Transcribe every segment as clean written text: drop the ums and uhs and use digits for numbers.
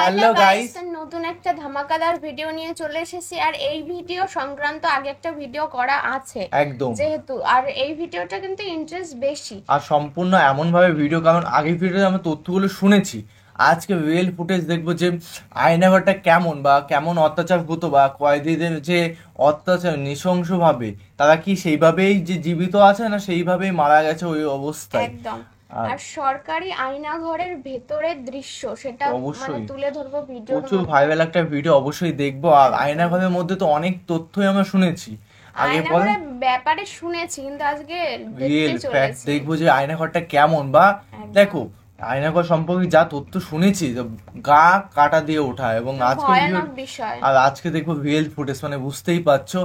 Hello guys, নতুন একটা ধামাকাদার video নিয়ে চলে এসেছি। আর এই ভিডিও সংক্রান্ত আগে একটা ভিডিও করা আছে একদম যেহেতু, আর এই ভিডিওটা কিন্তু ইন্টারেস্ট বেশি আর সম্পূর্ণ এমন ভাবে ভিডিও, কারণ আগের ভিডিওতে আমরা তথ্যগুলো শুনেছি। আজকে রিয়েল ফুটেজ দেখবো যে আয়নাঘরটা কেমন বা কেমন অত্যাচার হতো, বা কয়েদিদের যে অত্যাচার নৃশংসভাবে তারা কি সেইভাবেই যে জীবিত আছে না সেইভাবেই মারা গেছে ওই অবস্থায়। একদম। আর সরকারি আয়নাঘরের ভেতরের দৃশ্য সেটা মানে তুলে ধরবো ভিডিও, প্রচুর ভাইরাল একটা ভিডিও অবশ্যই দেখবো। আর আয়নাঘরের মধ্যে তো অনেক তথ্যই আমরা শুনেছি, আগে পরে ব্যাপারে শুনেছি, কিন্তু আজকে রিয়েল ফ্যাক্ট দেখবো যে আয়নাঘরটা কেমন। বা দেখো, আয়নাঘর সম্পর্কে যা তথ্য শুনেছি গা কাটা দিয়ে ওঠা, এবং আজকে দেখবো রিয়েল ফুটেজ, মানে বুঝতেই পারছো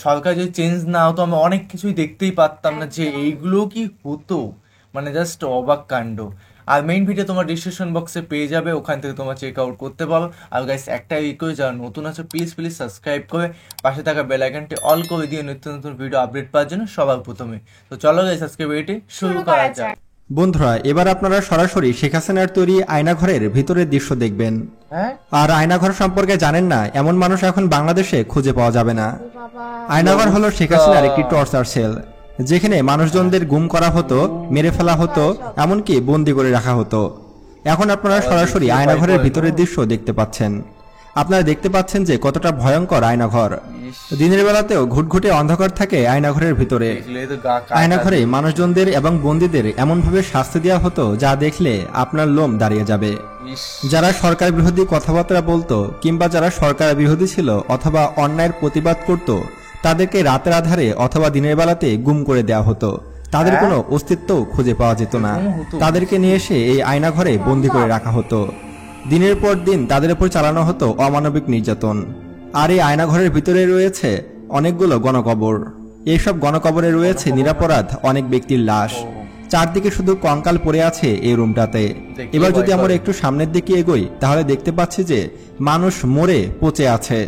সরকার যদি চেঞ্জ না হতো আমরা অনেক কিছুই দেখতেই পারতাম না যে এইগুলো কি হতো, মানে জাস্ট অবাক কাণ্ড। আর মেইন ভিডিও তোমার ডিসক্রিপশন বক্সে পেয়ে যাবে, ওখান থেকে তোমরা চেক আউট করতে পারো। আর গাইস একটা রিকোয়েস্ট, যারা নতুন আছে প্লিজ সাবস্ক্রাইব করে পাশে থাকা বেল আইকনটি অল করে দিয়ে নিত্য নতুন ভিডিও আপডেট পাওয়ার জন্য সবার প্রথমে। তো চলো গাইস আজকে ভিডিওটি শুরু করা যাক। বন্ধুরা, এবার আপনারা সরাসরি শেখ হাসিনার তৈরি আয়নাঘরের ভিতরের দৃশ্য দেখবেন। আর আয়নাঘর সম্পর্কে জানেন না এমন মানুষ এখন বাংলাদেশে খুঁজে পাওয়া যাবে না। আয়নাঘর হলো শেখ হাসিনার একটি টর্চার সেল, যেখানে মানুষজনদের গুম করা হতো, মেরে ফেলা হতো, এমনকি বন্দি করে রাখা হতো। এখন আপনারা সরাসরি আয়নাঘরের ভিতরের দৃশ্য দেখতে পাচ্ছেন। আপনারা দেখতে পাচ্ছেন যে কতটা ভয়ঙ্কর আয়নাঘর। দিনের বেলাতেও ঘুটঘুটে অন্ধকার থাকে আয়নাঘরের ভিতরে। আয়নাঘরে মানুষজনদের এবং বন্দীদের এমনভাবে শাস্তি দেওয়া হতো যা দেখলে আপনার লোম দাঁড়িয়ে যাবে। যারা সরকার বিরোধী কথাবার্তা বলতো কিংবা যারা সরকার বিরোধী ছিল অথবা অন্যায়ের প্রতিবাদ করত, তাদেরকে রাতের আধারে অথবা দিনের বেলাতে গুম করে দেওয়া হতো। তাদের কোনো অস্তিত্বও খুঁজে পাওয়া যেত না। তাদেরকে নিয়ে এসে এই আয়নাঘরে বন্দি করে রাখা হতো। দিনের পর দিন তাদের উপর চালানো হতো অমানবিক নির্যাতন। আর এই আয়নাঘরের ভিতরে রয়েছে অনেকগুলো গণকবর। এইসব গণকবরে রয়েছে নিরাপরাধ অনেক ব্যক্তির লাশ। চারদিকে শুধু কঙ্কাল পড়ে আছে এই রুমটাতে। এবার যদি আমরা একটু সামনের দিকে এগোই তাহলে দেখতে পাচ্ছি যে মানুষ মরে পচে আছে।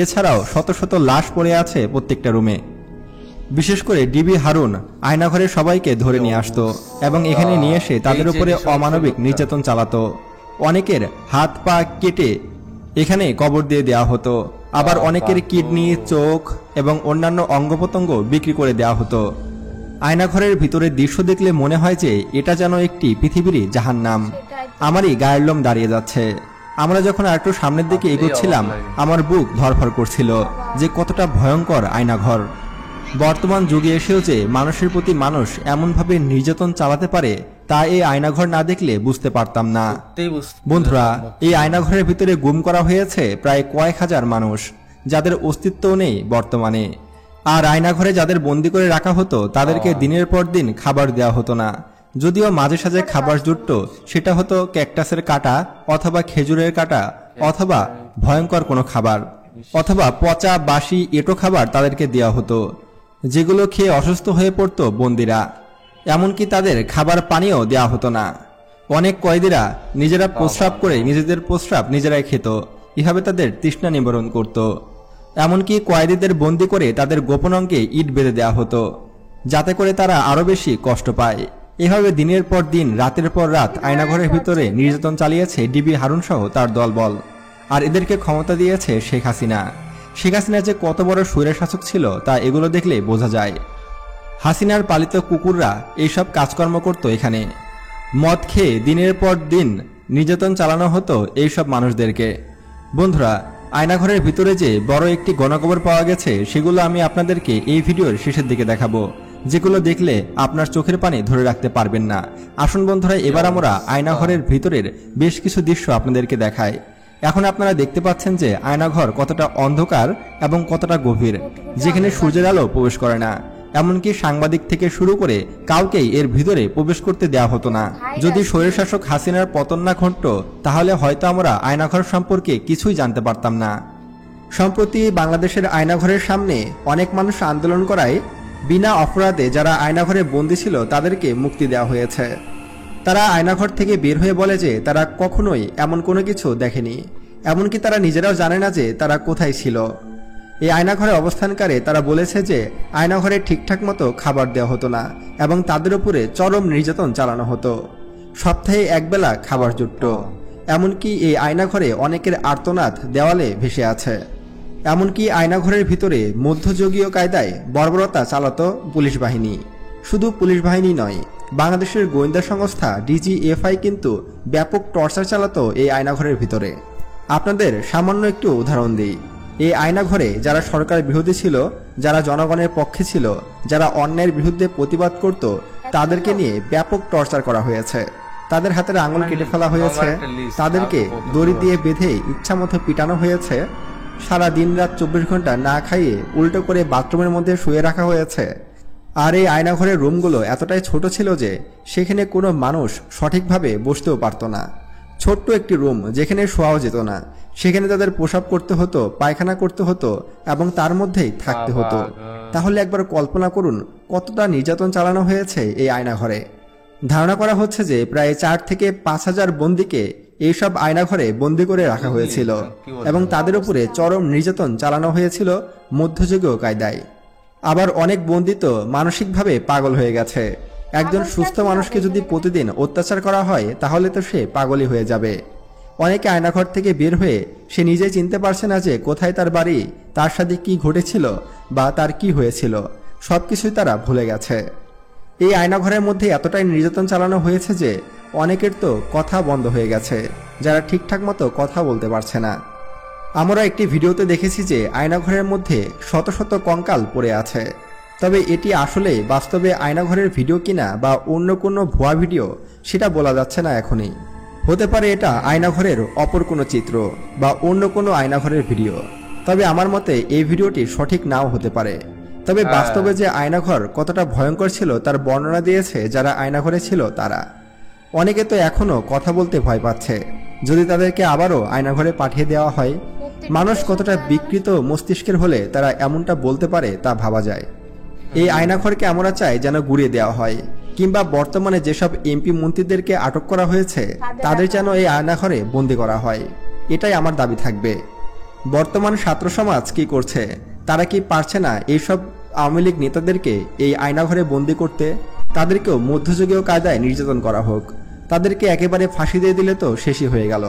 এছাড়াও শত শত লাশ পড়ে আছে প্রত্যেকটা রুমে। বিশেষ করে ডিবি হারুন আয়নাঘরে সবাইকে ধরে নিয়ে আসতো এবং এখানে নিয়ে এসে তাদের উপরে অমানবিক নির্যাতন চালাতো। অনেকের হাত পা কেটে এখানে কবর দিয়ে দেওয়া হতো। আবার অনেকের কিডনি, চোখ এবং অন্যান্য অঙ্গ প্রত্যঙ্গ বিক্রি করে দেওয়া হতো। আয়নাঘরের ভিতরে দৃশ্য দেখলে মনে হয় যে এটা যেন একটি পৃথিবীরই জাহান্নাম। আমারই গায়ের লোম দাঁড়িয়ে যাচ্ছে। আমরা যখন আরেকটু সামনের দিকে এগোচ্ছিলাম আমার বুক ধরফর করছিল যে কতটা ভয়ঙ্কর আয়নাঘর। বর্তমান যুগে এসেও যে মানুষের প্রতি মানুষ এমনভাবে নির্যাতন চালাতে পারে তা এই আয়নাঘর না দেখলে বুঝতে পারতাম না। বন্ধুরা, এই আয়নাঘরের ভিতরে গুম করা হয়েছে প্রায় কয়েক হাজার মানুষ, যাদের অস্তিত্বও নেই বর্তমানে। আর আয়নাঘরে যাদের বন্দি করে রাখা হতো তাদেরকে দিনের পর দিন খাবার দেওয়া হতো না। যদিও মাঝে সাঝে খাবার জুটত, সেটা হতো ক্যাকটাসের কাটা অথবা খেজুরের কাটা অথবা ভয়ঙ্কর কোনো খাবার, অথবা পচা বাসি এঁটো খাবার তাদেরকে দেওয়া হতো, যেগুলো খেয়ে অসুস্থ হয়ে পড়তো বন্দিরা। এমনকি তাদের খাবার পানিও দেওয়া হতো না। অনেক কয়েদিরা নিজেরা প্রস্রাব করে নিজেদের প্রস্রাব নিজেরাই খেত। এভাবে তাদের তৃষ্ণা নিবারণ করত। এমনকি কয়েদিদের বন্দি করে তাদের গোপন অঙ্গে ইট বেঁধে দেওয়া হতো, যাতে করে তারা আরো বেশি কষ্ট পায়। এভাবে দিনের পর দিন রাতের পর রাত আয়নাঘরের ভিতরে নির্যাতন চালিয়েছে ডিবি হারুন সহ তার দলবল। আর এদেরকে ক্ষমতা দিয়েছে শেখ হাসিনা। শেখ হাসিনা যে কত বড় স্বৈরশাসক ছিল তা এগুলো দেখলে বোঝা যায়। হাসিনার পালিত কুকুররা এইসব কাজকর্ম করত এখানে। মদ খেয়ে দিনের পর দিন নির্যাতন চালানো হতো এইসব মানুষদেরকে। বন্ধুরা, আয়নাঘরের ভিতরে যে বড় একটি গণকবর পাওয়া গেছে সেগুলো আমি আপনাদেরকে এই ভিডিওর শেষের দিকে দেখাবো, যেগুলো দেখলে আপনার চোখের পানি ধরে রাখতে পারবেন না। আসুন বন্ধুরা, এবার আমরা আয়নাঘরের ভিতরের বেশ কিছু দৃশ্য আপনাদেরকে দেখাই। এখন আপনারা দেখতে পাচ্ছেন যে আয়নাঘর কতটা অন্ধকার এবং কতটা গভীর, যেখানে সূর্যের আলো প্রবেশ করে না। এমনকি সাংবাদিক থেকে শুরু করে কাউকেই এর ভিতরে প্রবেশ করতে দেওয়া হতো না। যদি স্বৈরশাসক হাসিনার পতন না ঘটত তাহলে হয়তো আমরা আয়নাঘর সম্পর্কে কিছুই জানতে পারতাম না। সম্প্রতি বাংলাদেশের আয়নাঘরের সামনে অনেক মানুষ আন্দোলন করায় বিনা অপরাধে যারা আয়নাঘরে বন্দী ছিল তাদেরকে মুক্তি দেওয়া হয়েছে। তারা আয়নাঘর থেকে বের হয়ে বলে যে তারা কখনোই এমন কোনো কিছু দেখেনি, এমনকি তারা নিজেরাও জানে না যে তারা কোথায় ছিল। এই আয়নাঘরে অবস্থানকারে তারা বলেছে যে আয়নাঘরে ঠিকঠাক মতো খাবার দেওয়া হতো না এবং তাদের উপরে চরম নির্যাতন চালানো হতো। সপ্তাহে একবেলা খাবার জুটত। এমনকি এই আয়নাঘরে অনেকের আর্তনাদ দেওয়ালে ভেসে আছে। এমনকি আয়নাঘরের ভিতরে মধ্যযুগীয় কায়দায় বর্বরতা চালাতো পুলিশ বাহিনী। শুধু পুলিশ বাহিনী নয়, বাংলাদেশের গোয়েন্দা সংস্থা DGFI কিন্তু ব্যাপক টর্চার চালাতো এই আয়নাঘরের ভিতরে। আপনাদের সামান্য একটু উদাহরণ দিই। এই আয়নাঘরে যারা সরকার বিরোধী ছিল, যারা জনগণের পক্ষে ছিল, যারা অন্যায়ের বিরুদ্ধে প্রতিবাদ করত, তাদেরকে নিয়ে ব্যাপক টর্চার করা হয়েছে। তাদের হাতের আঙুল কেটে ফেলা হয়েছে, তাদেরকে দড়ি দিয়ে বেঁধে ইচ্ছামতো পিটানো হয়েছে, সারা দিন রাত 24 ঘন্টা না খাইয়ে উল্টো করে বাথরুমের মধ্যে শুয়ে রাখা হয়েছে। আর এই আয়নাঘরের রুমগুলো এতটাই ছোট ছিল যে সেখানে কোনো মানুষ সঠিকভাবে বসতেও পারত না। ছোট্ট একটি রুম যেখানে শোয়াও যেত না, সেখানে তাদের প্রসাব করতে হতো, পায়খানা করতে হতো এবং তার মধ্যেই থাকতে হতো। তাহলে একবার কল্পনা করুন কতটা নির্যাতন চালানো হয়েছে এই আয়নাঘরে। ধারণা করা হচ্ছে যে প্রায় 4 থেকে 5,000 বন্দীকে এইসব আয়নাঘরে বন্দী করে রাখা হয়েছিল এবং তাদের উপরে চরম নির্যাতন চালানো হয়েছিল মধ্যযুগীয় কায়দায়। আবার অনেক বন্দী তো মানসিকভাবে পাগল হয়ে গেছে। একজন সুস্থ মানুষকে যদি প্রতিদিন অত্যাচার করা হয় তাহলে তো সে পাগলই হয়ে যাবে। অনেকে আয়নাঘর থেকে বের হয়ে সে নিজেই চিনতে পারছে না যে কোথায় তার বাড়ি, তার সাথে কি ঘটেছিল বা তার কি হয়েছিল, সবকিছুই তারা ভুলে গেছে। এই আয়নাঘরের মধ্যে এতটাই নির্যাতন চালানো হয়েছে যে অনেকের তো কথা বন্ধ হয়ে গেছে, যারা ঠিকঠাক মতো কথা বলতে পারছে না। আমরা একটি ভিডিওতে দেখেছি যে আয়নাঘরের মধ্যে শত শত কঙ্কাল পড়ে আছে। তবে এটি আসলে বাস্তবে আয়নাঘরের ভিডিও কিনা বা অন্য কোনো ভুয়া ভিডিও সেটা বলা যাচ্ছে না এখনই। হতে পারে এটা আয়নাঘরের অপর কোনো চিত্র বা অন্য কোনো আয়নাঘরের ভিডিও। তবে আমার মতে এই ভিডিওটি সঠিক নাও হতে পারে। তবে বাস্তবে যে আয়নাঘর কতটা ভয়ঙ্কর ছিল তার বর্ণনা দিয়েছে যারা আয়নাঘরে ছিল তারা। অনেকে তো এখনো কথা বলতে ভয় পাচ্ছে, যদি তাদেরকে আবারও আয়নাঘরে পাঠিয়ে দেওয়া হয়। মানুষ কতটা বিকৃত মস্তিষ্কের হলে তারা এমনটা বলতে পারে তা ভাবা যায়। এই আয়নাঘরকে আমরা চাই যেন গুড়িয়ে দেওয়া হয়, কিংবা বর্তমানে যেসব এমপি মন্ত্রীদেরকে আটক করা হয়েছে তাদের যেন এই আয়নাঘরে বন্দি করা হয়। এটাই আমার দাবি থাকবে। বর্তমান ছাত্র সমাজ কি করছে? তারা কি পারছে না এইসব আওয়ামী লীগ নেতাদেরকে এই আয়নাঘরে বন্দি করতে? তাদেরকেও মধ্যযুগীয় কায়দায় নির্যাতন করা হোক, তাদেরকে একেবারে ফাঁসি দিয়ে দিলে তো শেষই হয়ে গেল।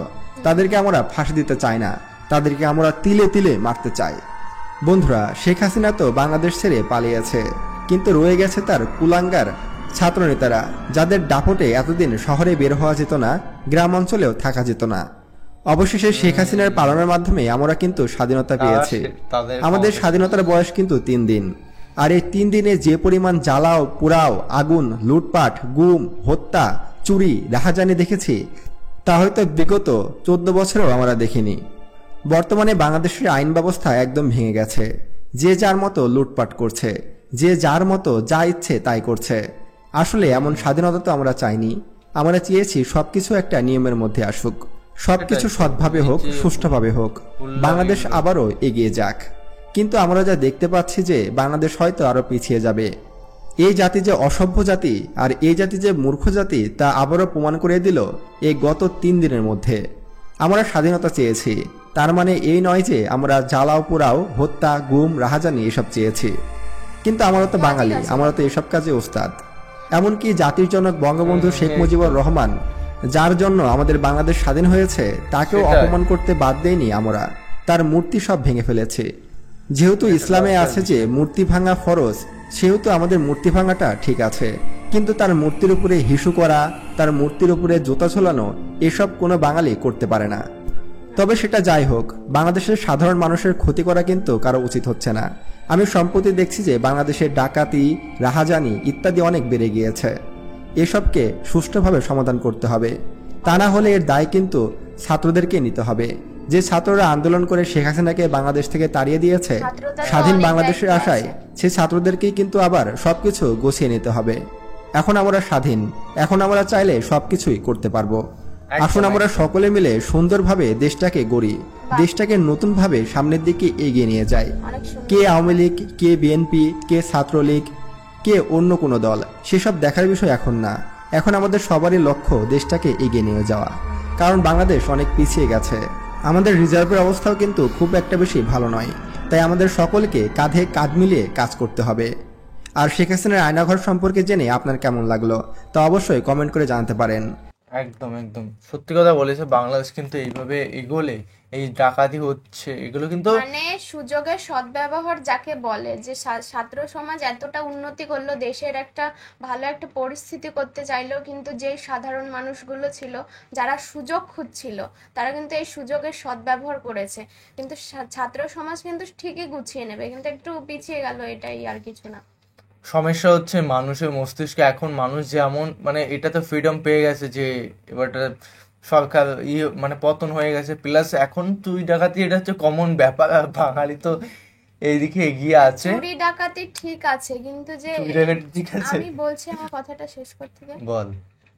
তাদেরকে আমরা ফাঁসি দিতে চাই না, তাদেরকে আমরা তিলে তিলে মারতে চাই। বন্ধুরা, শেখ হাসিনা তো বাংলাদেশ ছেড়ে পালিয়েছে, কিন্তু রয়ে গেছে তার কুলাঙ্গার ছাত্রনেতারা, যাদের দাপটে এতদিন শহরে বের হওয়া যেত না, গ্রাম অঞ্চলেও থাকা যেত না। অবশেষে শেখ হাসিনার পালনের মাধ্যমে আমরা কিন্তু স্বাধীনতা পেয়েছি। আমাদের স্বাধীনতার বয়স কিন্তু 3 দিন। আর এই 3 দিনে যে পরিমাণ জ্বালাও, পোড়াও, আগুন, লুটপাট, গুম, হত্যা, চুরি, রাহাজানি দেখেছি তা হয়তো বিগত 14 বছরেও আমরা দেখিনি। বর্তমানে বাংলাদেশের আইন ব্যবস্থা একদম ভেঙে গেছে। যে যার মতো লুটপাট করছে, যে যার মতো যা ইচ্ছে তাই করছে। আসলে এমন স্বাধীনতা তো আমরা চাইনি। আমরা চেয়েছি সবকিছু একটা নিয়মের মধ্যে আসুক, সবকিছু সৎভাবে হোক, সুষ্ঠুভাবে হোক, বাংলাদেশ আবারও এগিয়ে যাক। কিন্তু আমরা যা দেখতে পাচ্ছি যে বাংলাদেশ হয়তো আরো পিছিয়ে যাবে। এই জাতি যে অসভ্য জাতি আর এই জাতি যে মূর্খ জাতি তা আবারও প্রমাণ করে দিল এই গত 3 দিনের মধ্যে। আমরা স্বাধীনতা চেয়েছি, তার মানে এই নয় যে আমরা জ্বালাও, পোড়াও, হত্যা, গুম, রাহাজানি এসব চেয়েছি। কিন্তু আমরা তো বাঙালি, আমরা তো এসব কাজে ওস্তাদ। এমনকি জাতির জনক বঙ্গবন্ধু শেখ মুজিবুর রহমান, যার জন্য আমাদের বাংলাদেশ স্বাধীন হয়েছে, তাকেও অপমান করতে বাদ দেয়নি আমরা। তার মূর্তি সব ভেঙে ফেলেছে। যেহেতু ইসলামে আছে যে মূর্তি ভাঙা ফরজ, সেহেতু আমাদের মূর্তি ভাঙাটা ঠিক আছে। কিন্তু তার মূর্তির উপরে হিসু করা, তার মূর্তির উপরে জুতা ঝোলানো, এসব কোনো বাঙালি করতে পারে না। তবে সেটা যাই হোক, বাংলাদেশের সাধারণ মানুষের ক্ষতি করা কিন্তু কারো উচিত হচ্ছে না। আমি সম্প্রতি দেখছি যে বাংলাদেশের ডাকাতি, রাহাজানি ইত্যাদি অনেক বেড়ে গিয়েছে। এসবকে সুষ্ঠুভাবে সমাধান করতে হবে। তা না হলে এর দায় কিন্তু ছাত্রদেরকে নিতে হবে। যে ছাত্ররা আন্দোলন করে শেখ হাসিনাকে বাংলাদেশ থেকে তাড়িয়ে দিয়েছে স্বাধীন বাংলাদেশের আশায়, সেই ছাত্রদেরকেই কিন্তু আবার সবকিছু গুছিয়ে নিতে হবে। এখন আমরা স্বাধীন, এখন আমরা চাইলে সবকিছুই করতে পারবো। আসুন আমরা সকলে মিলে সুন্দরভাবে দেশটাকে গড়ি, দেশটাকে নতুনভাবে সামনের দিকে এগিয়ে নিয়ে যাই। কে আওয়ামী লীগ, কে বিএনপি, কে ছাত্রলীগ, কে অন্য কোনো দল, সেসব দেখার বিষয় এখন না। এখন আমাদের সবারই লক্ষ্য দেশটাকে এগিয়ে নিয়ে যাওয়া। কারণ বাংলাদেশ অনেক পিছিয়ে গেছে। আমাদের রিজার্ভের অবস্থাও কিন্তু খুব একটা বেশি ভালো নয়। তাই আমাদের সকলকে কাঁধে কাঁধ মিলিয়ে কাজ করতে হবে। আর শেখ হাসিনার আয়নাঘর সম্পর্কে জেনে আপনার কেমন লাগলো তা অবশ্যই কমেন্ট করে জানাতে পারেন। একদম একদম সত্যি কথা বলেছে। বাংলাদেশ কিন্তু এইভাবে এগোলে এই ডাকাতি হচ্ছে এগুলো কিন্তু মানে সুযোগের সদ্ব্যবহার যাকে বলে, যে ছাত্র সমাজ এতটা উন্নতি করলো, দেশের একটা ভালো একটা পরিস্থিতি করতে চাইলো, কিন্তু যে সাধারণ মানুষগুলো ছিল যারা সুযোগ খুঁজছিল তারা কিন্তু এই সুযোগের সদ্ব্যবহার করেছে, কিন্তু ছাত্র সমাজ কিন্তু ঠিকই গুছিয়ে নেবে, কিন্তু একটু পিছিয়ে গেল, এটাই আর কিছু না। সমস্যা হচ্ছে মানুষের মস্তিষ্কে এখন মানুষ যেমন মানে এটা তো ফ্রিডম পেয়ে গেছে যে এবার সরকার মানে পতন হয়ে গেছে, প্লাস এখন চুরি ডাকাতি এটা হচ্ছে কমন ব্যাপার, আর বাঙালি তো এইদিকে এগিয়ে আছে। চুরি ডাকাতি ঠিক আছে, কিন্তু যে চুরি ডাকাতি ঠিক আছে, আমি বলছি আমার কথাটা শেষ করতে দে। বল।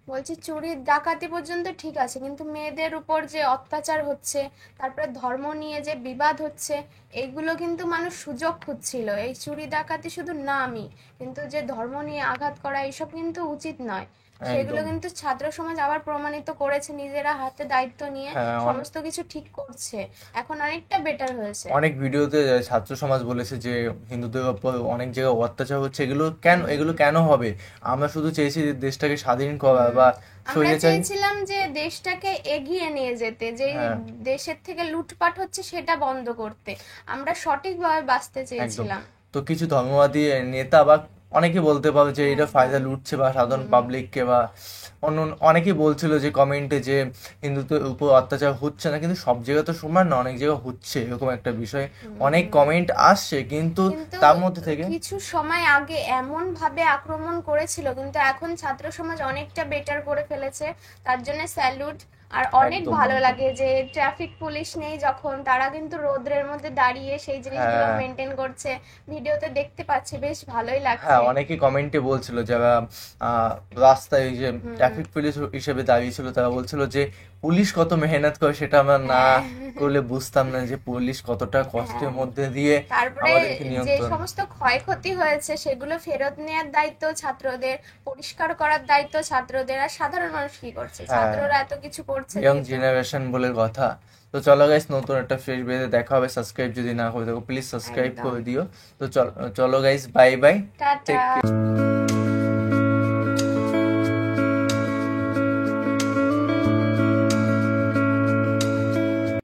বলছি চুরি ডাকাতি পর্যন্ত ঠিক আছে, কিন্তু মেয়েদের উপর যে অত্যাচার হচ্ছে, তারপরে ধর্ম নিয়ে যে বিবাদ হচ্ছে, এইগুলো কিন্তু মানুষ সুযোগ খুঁজছিল। এই চুরি ডাকাতি শুধু নামই, কিন্তু যে ধর্ম নিয়ে আঘাত করা এইসব কিন্তু উচিত নয়। সেগুলো কিন্তু ছাত্র সমাজ আবার প্রমাণিত করেছে, নিজেরা হাতে দায়িত্ব নিয়ে সমস্ত কিছু ঠিক করছে, এখন অনেকটা বেটার হয়েছে। অনেক ভিডিওতে ছাত্র সমাজ বলেছে যে হিন্দুদের উপর অনেক জায়গায় অত্যাচার হচ্ছে, এগুলো কেন হবে? আমরা শুধু চেয়েছি যে দেশটাকে স্বাধীন করা বা আমরা চেয়েছিলাম যে দেশটাকে এগিয়ে নিয়ে যেতে, যে দেশের থেকে লুটপাট হচ্ছে সেটা বন্ধ করতে, আমরা সঠিকভাবে বাঁচতে চেয়েছিলাম। তো কিছু ধর্মবাদী নেতা বা অনেকে বলতে পারে যে এটা ফায়দা লুটছে বা সাধারণ পাবলিককে বা অন্য অনেকেই বলছিল যে কমেন্টে যে হিন্দুদের উপর অত্যাচার হচ্ছে না, কিন্তু সব জায়গায় তো সমান না, অনেক জায়গায় হচ্ছে, এরকম একটা বিষয় অনেক কমেন্ট আসছে, কিন্তু তার মধ্যে থেকে কিছু সময় আগে এমন ভাবে আক্রমণ করেছিল, কিন্তু এখন ছাত্র সমাজ অনেকটা বেটার করে ফেলেছে, তার জন্য স্যালুট। আর অনেক ভালো লাগে যে ট্রাফিক পুলিশ নেই যখন, তারা কিন্তু রোদ্রের মধ্যে দাঁড়িয়ে সেই জিনিসগুলো মেনটেন করছে, ভিডিওতে দেখতে পাচ্ছি, বেশ ভালোই লাগছে। হ্যাঁ, অনেকে কমেন্টে বলছিল যারা রাস্তায় যে ট্রাফিক পুলিশ হিসেবে দাঁড়িয়েছিল, তারা বলছিল যে পুলিশ কত মেহনত করে, সেটা আমরা না করলে বুঝতাম না যে পুলিশ কতটা কষ্টের মধ্যে দিয়ে তারপরে যে সমস্ত ক্ষয়ক্ষতি হয়েছে সেগুলো ফেরত নেওয়ার দায়িত্ব ছাত্রদের, পরিষ্কার করার দায়িত্ব ছাত্রদের, আর সাধারণ মানুষ কি করছে? ছাত্ররা এত কিছু করছে, ইয়ং জেনারেশন বলে কথা। তো চলো গাইস, নতুন একটা ফ্রেশ ভিডিওতে দেখা হবে। সাবস্ক্রাইব যদি না করে থাকো প্লিজ সাবস্ক্রাইব করে দিও। তো চলো গাইস, বাই বাই, টাটা।